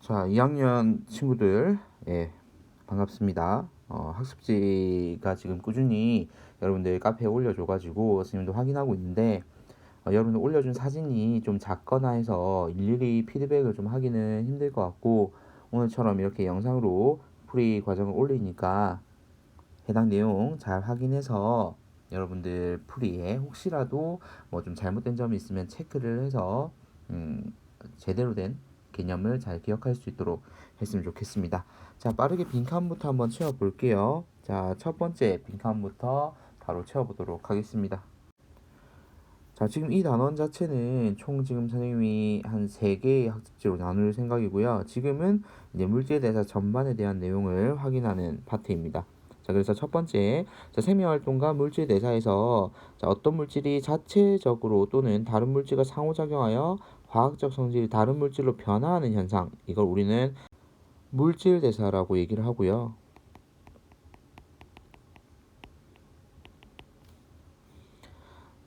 자, 2학년 친구들, 반갑습니다. 학습지가 지금 꾸준히 여러분들 카페에 올려줘가지고 선생님도 확인하고 있는데, 여러분들 올려준 사진이 좀 작거나 해서 일일이 피드백을 좀 하기는 힘들 것 같고, 오늘처럼 이렇게 영상으로 풀이 과정을 올리니까 해당 내용 잘 확인해서 여러분들 풀이에 혹시라도 뭐 좀 잘못된 점이 있으면 체크를 해서 제대로 된 개념을 잘 기억할 수 있도록 했으면 좋겠습니다. 자, 빠르게 빈칸부터 한번 채워볼게요. 자, 첫 번째 빈칸부터 바로 채워보도록 하겠습니다. 자, 지금 이 단원 자체는 총 지금 선생님이 한 3개의 학습지로 나눌 생각이고요. 지금은 이제 물질에 대해서 전반에 대한 내용을 확인하는 파트입니다. 자, 그래서 첫 번째, 자, 생명활동과 물질 대사에서 자, 어떤 물질이 자체적으로 또는 다른 물질과 상호작용하여 화학적 성질이 다른 물질로 변화하는 현상, 이걸 우리는 물질 대사라고 얘기를 하고요.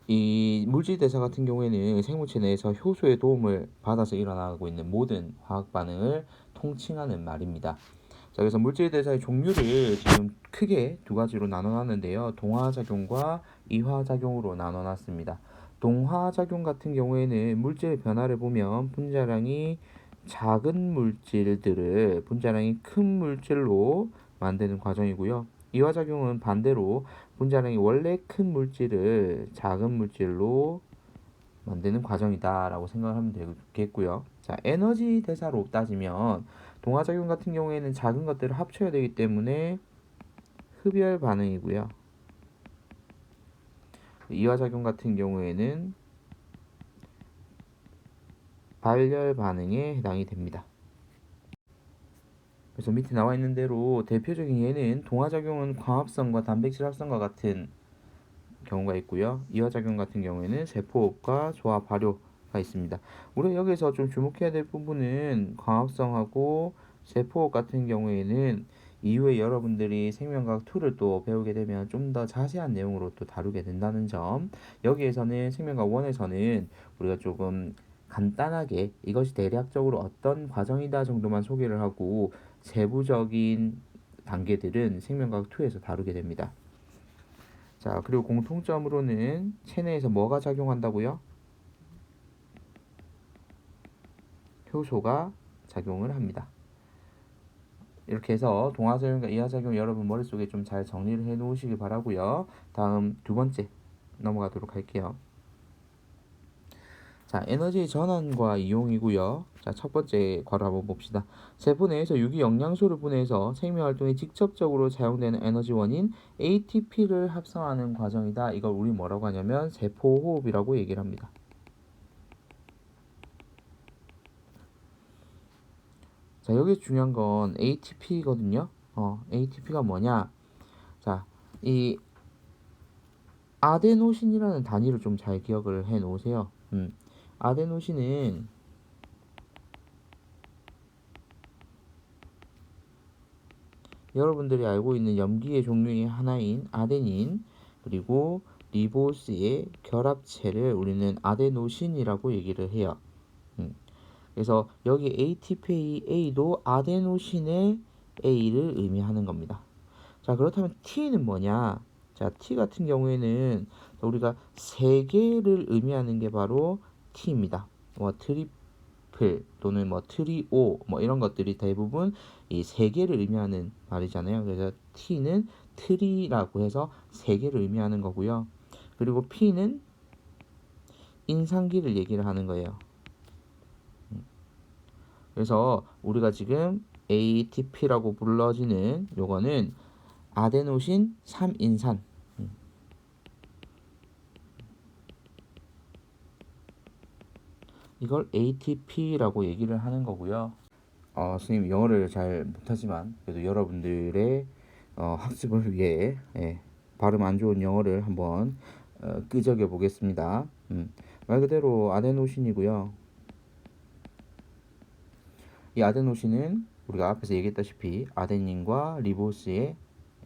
이 물질 대사 같은 경우에는 생물체 내에서 효소의 도움을 받아서 일어나고 있는 모든 화학 반응을 통칭하는 말입니다. 자, 그래서 물질 대사의 종류를 지금 크게 두 가지로 나눠놨는데요. 동화작용과 이화작용으로 나눠놨습니다. 동화작용 같은 경우에는 물질의 변화를 보면 분자량이 작은 물질들을 분자량이 큰 물질로 만드는 과정이고요. 이화작용은 반대로 분자량이 원래 큰 물질을 작은 물질로 만드는 과정이다라고 생각을 하면 되겠고요. 자, 에너지 대사로 따지면 동화작용 같은 경우에는 작은 것들을 합쳐야 되기 때문에 흡열 반응이고요. 이화작용 같은 경우에는 발열 반응에 해당이 됩니다. 그래서 밑에 나와 있는 대로 대표적인 예는 동화작용은 광합성과 단백질 합성과 같은 경우가 있고요. 이화작용 같은 경우에는 세포호흡과 조합 발효가 있습니다. 우리가 여기서 좀 주목해야 될 부분은 광합성하고 세포호흡 같은 경우에는 이후에 여러분들이 생명과학 2를 또 배우게 되면 좀 더 자세한 내용으로 또 다루게 된다는 점. 여기에서는 생명과학 1에서는 우리가 조금 간단하게 이것이 대략적으로 어떤 과정이다 정도만 소개를 하고 세부적인 단계들은 생명과학 2에서 다루게 됩니다. 자, 그리고 공통점으로는 체내에서 뭐가 작용한다고요? 효소가 작용을 합니다. 이렇게 해서 동화작용과 이하작용 여러분 머릿속에 좀 잘 정리를 해 놓으시기 바라고요. 다음 두 번째 넘어가도록 할게요. 자, 에너지 전환과 이용이고요. 자, 첫 번째 괄호 한번 봅시다. 세포 내에서 유기 영양소를 분해해서 생명 활동에 직접적으로 사용되는 에너지원인 ATP를 합성하는 과정이다. 이걸 우리 뭐라고 하냐면 세포 호흡이라고 얘기를 합니다. 자, 여기서 중요한 건 ATP거든요. ATP가 뭐냐? 자, 이 아데노신이라는 단위를 좀 잘 기억을 해 놓으세요. 아데노신은 여러분들이 알고 있는 염기의 종류의 하나인 아데닌 그리고 리보스의 결합체를 우리는 아데노신이라고 얘기를 해요. 그래서 여기 ATPA도 아데노신의 A를 의미하는 겁니다. 자, 그렇다면 T는 뭐냐? 자, T 같은 경우에는 우리가 세 개를 의미하는 게 바로 T입니다. 뭐 트리플 또는 뭐 트리오 뭐 이런 것들이 대부분 이 세 개를 의미하는 말이잖아요. 그래서 T는 트리라고 해서 세 개를 의미하는 거고요. 그리고 P는 인상기를 얘기를 하는 거예요. 그래서 우리가 지금 ATP라고 불러지는 요거는 아데노신 3인산 이걸 ATP라고 얘기를 하는 거고요. 선생님 영어를 잘 못하지만 그래도 여러분들의 학습을 위해 발음 안 좋은 영어를 한번 끄적여 보겠습니다. 말 그대로 아데노신이고요. 이 아데노신은 우리가 앞에서 얘기했다시피 아데닌과 리보스의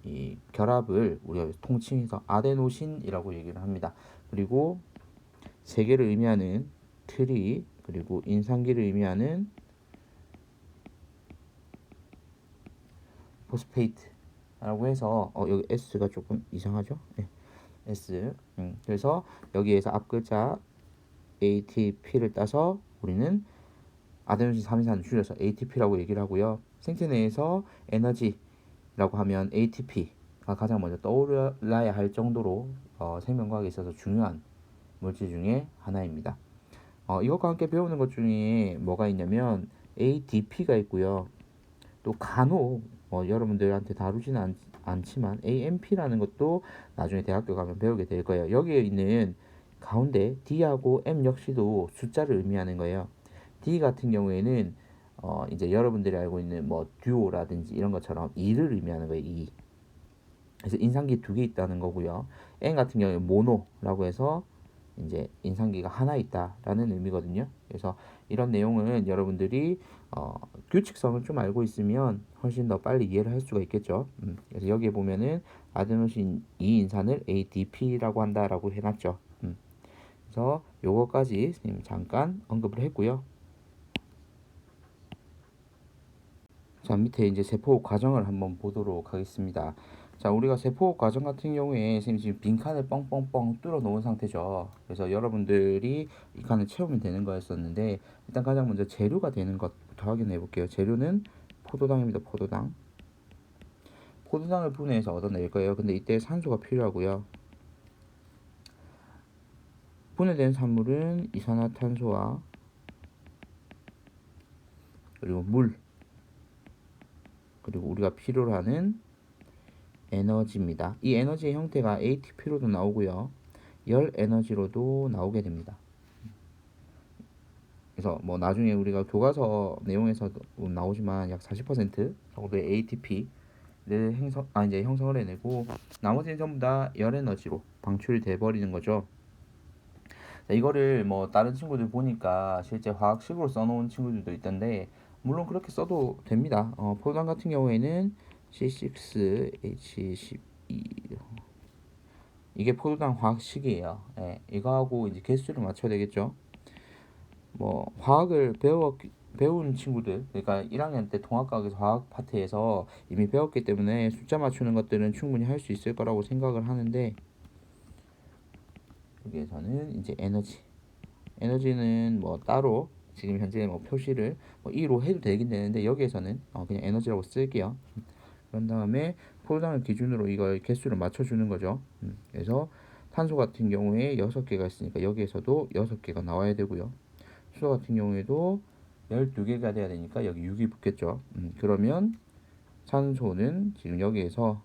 이 결합을 우리가 통칭해서 아데노신이라고 얘기를 합니다. 그리고 세 개를 의미하는 트리 그리고 인상기를 의미하는 포스페이트라고 해서 여기 S가 조금 이상하죠? 네, S. 그래서 여기에서 앞 글자 ATP를 따서 우리는 아데노신 3인산을 줄여서 ATP라고 얘기를 하고요. 생체 내에서 에너지라고 하면 ATP가 가장 먼저 떠올라야 할 정도로 생명과학에 있어서 중요한 물질 중에 하나입니다. 이것과 함께 배우는 것 중에 뭐가 있냐면 ADP가 있고요. 또 간혹 여러분들한테 다루지는 않지만 AMP라는 것도 나중에 대학교 가면 배우게 될 거예요. 여기에 있는 가운데 D하고 M 역시도 숫자를 의미하는 거예요. D 같은 경우에는 이제 여러분들이 알고 있는 뭐 듀오라든지 이런 것처럼 2를 의미하는 거예요. 2. 그래서 인상기 2개 있다는 거고요. N 같은 경우에 모노라고 해서 이제 인상기가 하나 있다라는 의미거든요. 그래서 이런 내용은 여러분들이 규칙성을 좀 알고 있으면 훨씬 더 빨리 이해를 할 수가 있겠죠. 그래서 여기에 보면은 아데노신 2인산을 ADP라고 한다라고 해놨죠. 그래서 요거까지 선생님 잠깐 언급을 했고요. 자, 밑에 이제 세포 과정을 한번 보도록 하겠습니다. 자, 우리가 세포 과정 같은 경우에 선생님 지금 빈칸을 뻥뻥뻥 뚫어 놓은 상태죠. 그래서 여러분들이 이 칸을 채우면 되는 거였었는데 일단 가장 먼저 재료가 되는 것부터 확인해 볼게요. 재료는 포도당입니다. 포도당. 포도당을 분해해서 얻어낼 거예요. 근데 이때 산소가 필요하고요. 분해된 산물은 이산화탄소와 그리고 물 그리고 우리가 필요로 하는 에너지입니다. 이 에너지의 형태가 ATP로도 나오고요. 열 에너지로도 나오게 됩니다. 그래서 뭐 나중에 우리가 교과서 내용에서 나오지만 약 40% 정도의 ATP를 이제 형성을 해내고 나머지는 전부 다 열 에너지로 방출이 돼 버리는 거죠. 자, 이거를 뭐 다른 친구들 보니까 실제 화학식으로 써놓은 친구들도 있던데 물론 그렇게 써도 됩니다. 포도당 같은 경우에는 C6H12 이게 포도당 화학식이에요. 예, 이거하고 이제 개수를 맞춰야 되겠죠. 뭐 화학을 배운 친구들, 그러니까 1학년 때 통합과학에서 화학 파트에서 이미 배웠기 때문에 숫자 맞추는 것들은 충분히 할 수 있을 거라고 생각을 하는데 여기에서는 이제 에너지는 뭐 따로 지금 현재 뭐 표시를 뭐 2로 해도 되긴 되는데 여기에서는 그냥 에너지라고 쓸게요. 그런 다음에 포도당을 기준으로 이걸 개수를 맞춰주는 거죠. 그래서 탄소 같은 경우에 6개가 있으니까 여기에서도 6개가 나와야 되고요. 수소 같은 경우에도 12개가 돼야 되니까 여기 6이 붙겠죠. 그러면 산소는 지금 여기에서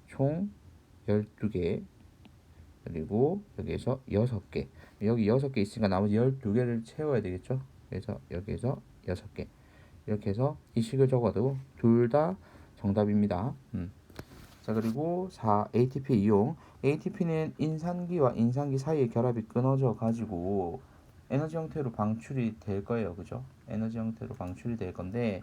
총 12개 그리고 여기에서 6개 여기 6개 있으니까 나머지 12개를 채워야 되겠죠. 그래서 여기에서 6개 이렇게 해서 이 식을 적어도 둘 다 정답입니다. 자, 그리고 4 ATP 이용. ATP는 인산기와 인산기 사이의 결합이 끊어져 가지고 에너지 형태로 방출이 될 거예요. 그죠? 에너지 형태로 방출이 될 건데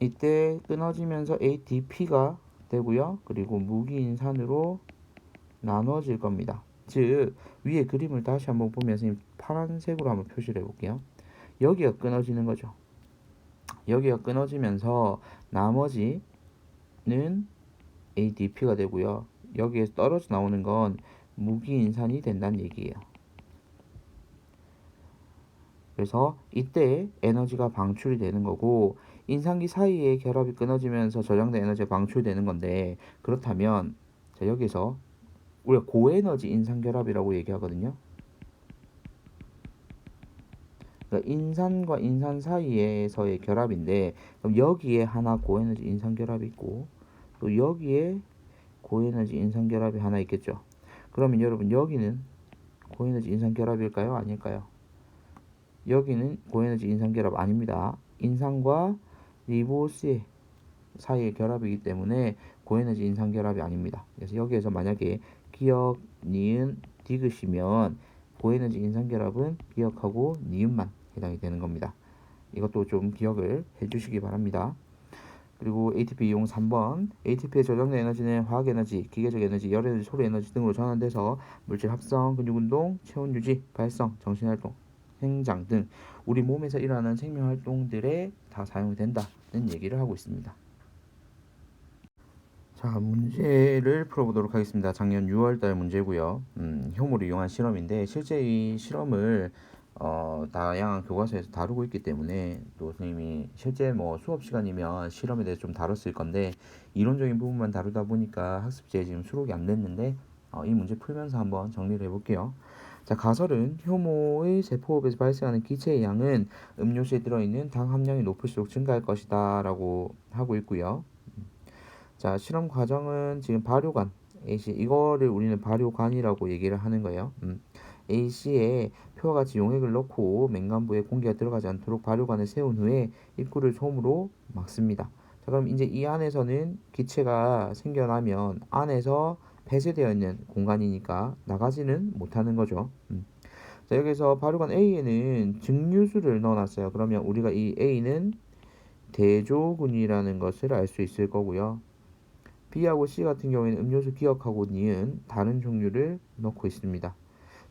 이때 끊어지면서 ADP가 되고요. 그리고 무기인산으로 나눠질 겁니다. 즉 위에 그림을 다시 한번 보면서 파란색으로 한번 표시를 해볼게요. 여기가 끊어지는 거죠. 여기가 끊어지면서 나머지는 ADP가 되고요. 여기에서 떨어져 나오는 건 무기인산이 된다는 얘기예요. 그래서 이때 에너지가 방출이 되는 거고 인산기 사이의 결합이 끊어지면서 저장된 에너지가 방출되는 건데 그렇다면 자, 여기서 우리가 고에너지 인산결합이라고 얘기하거든요. 그러니까 인산과 인산 사이에서의 결합인데 그럼 여기에 하나 고에너지 인산결합이 있고 또 여기에 고에너지 인산결합이 하나 있겠죠. 그러면 여러분 여기는 고에너지 인산결합일까요? 아닐까요? 여기는 고에너지 인산결합 아닙니다. 인산과 리보스 사이의 결합이기 때문에 고에너지 인산결합이 아닙니다. 그래서 여기에서 만약에 기억, 니은, 디귿이면 고에너지 인산결합은 기억하고 니은만 해당이 되는 겁니다. 이것도 좀 기억을 해주시기 바랍니다. 그리고 ATP 이용 3번 ATP에 저장된 에너지는 화학에너지, 기계적 에너지, 열에너지, 소리에너지 등으로 전환돼서 물질 합성, 근육운동, 체온 유지, 발성, 정신활동, 생장 등 우리 몸에서 일어나는 생명활동들에 다 사용이 된다는 얘기를 하고 있습니다. 자, 문제를 풀어보도록 하겠습니다. 작년 6월 달 문제고요. 효모를 이용한 실험인데 실제 이 실험을 다양한 교과서에서 다루고 있기 때문에 또 선생님이 실제 뭐 수업 시간이면 실험에 대해서 좀 다뤘을 건데 이론적인 부분만 다루다 보니까 학습지에 지금 수록이 안 됐는데 이 문제 풀면서 한번 정리를 해볼게요. 자, 가설은 효모의 세포호흡에서 발생하는 기체의 양은 음료수에 들어있는 당 함량이 높을수록 증가할 것이다 라고 하고 있고요. 자, 실험 과정은 지금 발효관 AC 이거를 우리는 발효관이라고 얘기를 하는 거예요. AC에 표와 같이 용액을 넣고 맹간부에 공기가 들어가지 않도록 발효관을 세운 후에 입구를 솜으로 막습니다. 자, 그럼 이제 이 안에서는 기체가 생겨나면 안에서 폐쇄되어 있는 공간이니까 나가지는 못하는 거죠. 자, 여기서 발효관 A에는 증류수를 넣어놨어요. 그러면 우리가 이 A는 대조군이라는 것을 알 수 있을 거고요. B하고 C 같은 경우에는 음료수 기억하고 니은 다른 종류를 넣고 있습니다.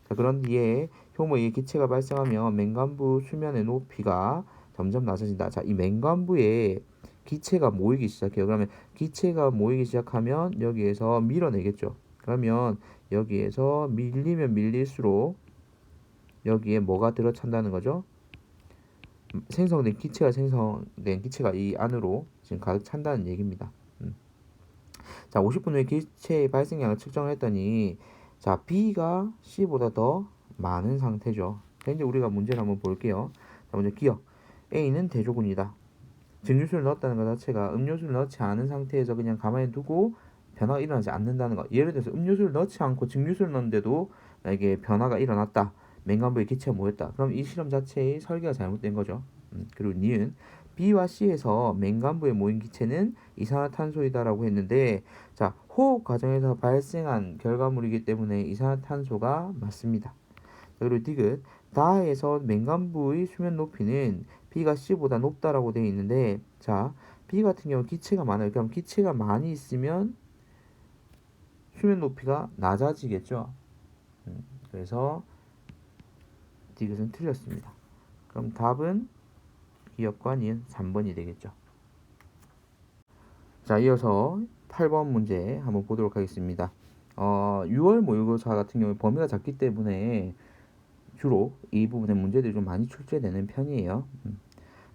자, 그런 뒤에 효모에 기체가 발생하면 맹간부 수면의 높이가 점점 낮아진다. 자, 이 맹간부에 기체가 모이기 시작해요. 그러면 기체가 모이기 시작하면 여기에서 밀어내겠죠. 그러면 여기에서 밀리면 밀릴수록 여기에 뭐가 들어찬다는 거죠? 생성된 기체가 이 안으로 지금 가득 찬다는 얘기입니다. 자, 50분 후에 기체의 발생량을 측정을 했더니 자, B가 C보다 더 많은 상태죠. 자, 이제 우리가 문제를 한번 볼게요. 자, 먼저 기억. A는 대조군이다. 증류수를 넣었다는 것 자체가 음료수를 넣지 않은 상태에서 그냥 가만히 두고 변화가 일어나지 않는다는 것. 예를 들어서 음료수를 넣지 않고 증류수를 넣는데도 만약에 변화가 일어났다. 맹간부에 기체가 모였다. 그럼 이 실험 자체의 설계가 잘못된 거죠. 그리고 니은 B와 C에서 맹간부에 모인 기체는 이산화탄소이다라고 했는데 자, 호흡 과정에서 발생한 결과물이기 때문에 이산화탄소가 맞습니다. 그리고 디귿 다에서 맹간부의 수면 높이는 B가 C보다 높다라고 되어 있는데 자, B 같은 경우 기체가 많아요. 그럼 기체가 많이 있으면 수면 높이가 낮아지겠죠. 그래서 디귿은 틀렸습니다. 그럼 답은 기억과 니은 3번이 되겠죠. 자, 이어서 8번 문제 한번 보도록 하겠습니다. 6월 모의고사 같은 경우에 범위가 작기 때문에 주로 이 부분의 문제들이 좀 많이 출제되는 편이에요.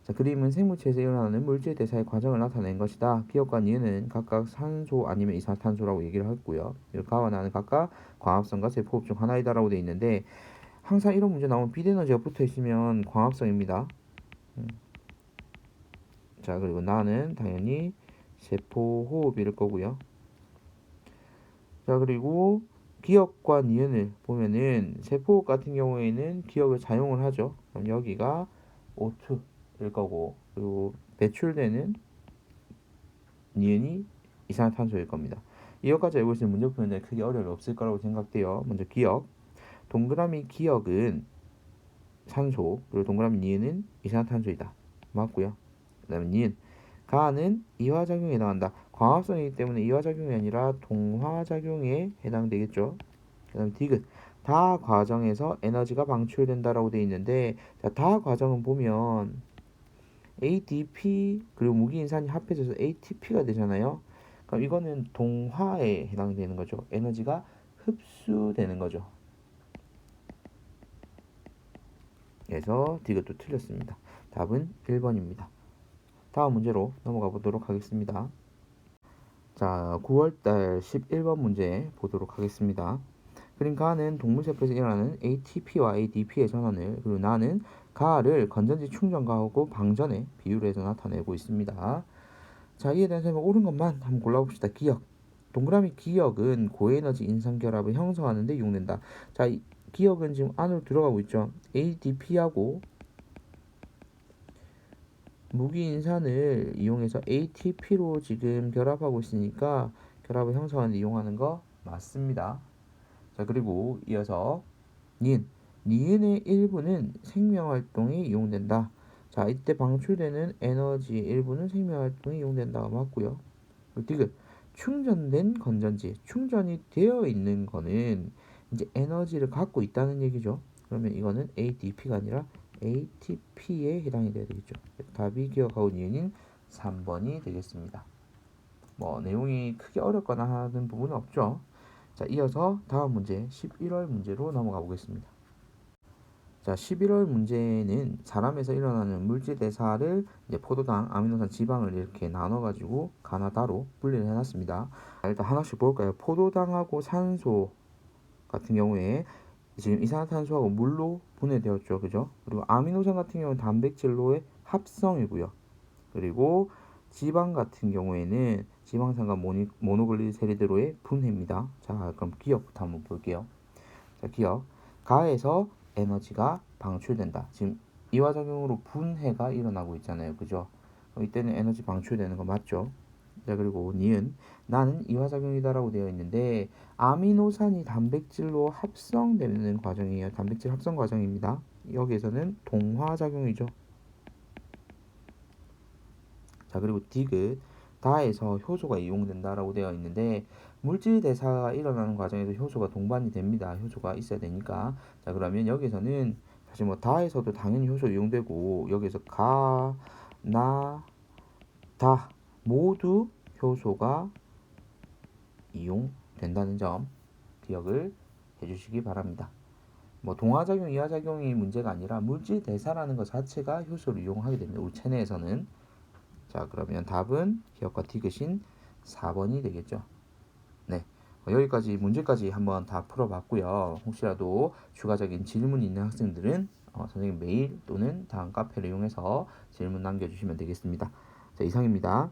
자, 그림은 생물체에서 일어나는 물질 대사의 과정을 나타낸 것이다. 기억과 니은은 각각 산소 아니면 이산화탄소라고 얘기를 했고요. 가와 나는 각각 광합성과 세포호흡 중 하나이다라고 되어 있는데 항상 이런 문제 나오면 비대에너지가 붙어 있으면 광합성입니다. 자, 그리고 나는 당연히 세포호흡일 거고요. 자, 그리고 기억과 니은을 보면은 세포호흡 같은 경우에는 기억을 사용을 하죠. 그럼 여기가 O2일 거고, 그리고 배출되는 니은이 이산화탄소일 겁니다. 이것까지 알고 있으면 문제 푸는데 크게 어려움이 없을 거라고 생각돼요. 먼저 기억. 동그라미 기억은 산소, 그리고 동그라미 니은은 이산화탄소이다. 맞고요. 그 다음에 니은. 가는 이화작용에 해당한다. 광합성이기 때문에 이화작용이 아니라 동화작용에 해당되겠죠. 그 다음에 디귿. 다 과정에서 에너지가 방출된다라고 되어 있는데 자, 다 과정은 보면 ADP 그리고 무기인산이 합해져서 ATP가 되잖아요. 그럼 이거는 동화에 해당되는 거죠. 에너지가 흡수되는 거죠. 그래서 디귿도 틀렸습니다. 답은 1번입니다. 다음 문제로 넘어가 보도록 하겠습니다. 자, 9월달 11번 문제 보도록 하겠습니다. 그림 가는 동물세포에서 일어나는 ATP와 ADP의 전환을 그리고 나는 가를 건전지 충전가하고 방전의 비유로 해서 나타내고 있습니다. 자, 이에 대한 설명 옳은 것만 한번 골라봅시다. 기억. 동그라미 기억은 고에너지 인산결합을 형성하는 데 이용된다. 자, 기억은 지금 안으로 들어가고 있죠. ADP하고 무기인산을 이용해서 ATP로 지금 결합하고 있으니까 결합을 형성하는 데 이용하는 거 맞습니다. 자, 그리고 이어서 니은. 니은의 일부는 생명활동에 이용된다. 자, 이때 방출되는 에너지의 일부는 생명활동에 이용된다가 맞고요. 디귿. 충전된 건전지. 충전이 되어 있는 거는 이제 에너지를 갖고 있다는 얘기죠. 그러면 이거는 ADP가 아니라 ATP에 해당이 돼야 되겠죠. 답이 기억하고 니은인 3번이 되겠습니다. 뭐 내용이 크게 어렵거나 하는 부분은 없죠. 자, 이어서 다음 문제 11월 문제로 넘어가 보겠습니다. 자, 11월 문제는 사람에서 일어나는 물질 대사를 이제 포도당, 아미노산, 지방을 이렇게 나눠가지고 가나다로 분리를 해놨습니다. 자, 일단 하나씩 볼까요? 포도당하고 산소 같은 경우에 지금 이산화탄소하고 물로 분해되었죠, 그죠? 그리고 아미노산 같은 경우는 단백질로의 합성이고요. 그리고 지방 같은 경우에는 지방산과 모노글리세리드로의 분해입니다. 자, 그럼 기억부터 한번 볼게요. 자, 기억. 가에서 에너지가 방출된다. 지금 이화작용으로 분해가 일어나고 있잖아요. 그죠? 이때는 에너지 방출되는 거 맞죠? 자, 그리고 니은. 나는 이화작용이다라고 되어 있는데 아미노산이 단백질로 합성되는 과정이에요. 단백질 합성 과정입니다. 여기에서는 동화작용이죠. 자, 그리고 디귿. 다에서 효소가 이용된다라고 되어 있는데 물질 대사가 일어나는 과정에서 효소가 동반이 됩니다. 효소가 있어야 되니까. 자, 그러면 여기서는 사실 뭐 다에서도 당연히 효소 이용되고 여기서 가, 나, 다 모두 효소가 이용된다는 점 기억을 해주시기 바랍니다. 뭐 동화작용, 이하작용이 문제가 아니라 물질 대사라는 것 자체가 효소를 이용하게 됩니다. 우리 체내에서는. 자, 그러면 답은 기억과 디귿인 4번이 되겠죠. 네. 여기까지 문제까지 한번 다 풀어봤고요. 혹시라도 추가적인 질문이 있는 학생들은 선생님 메일 또는 다음 카페를 이용해서 질문 남겨주시면 되겠습니다. 자, 이상입니다.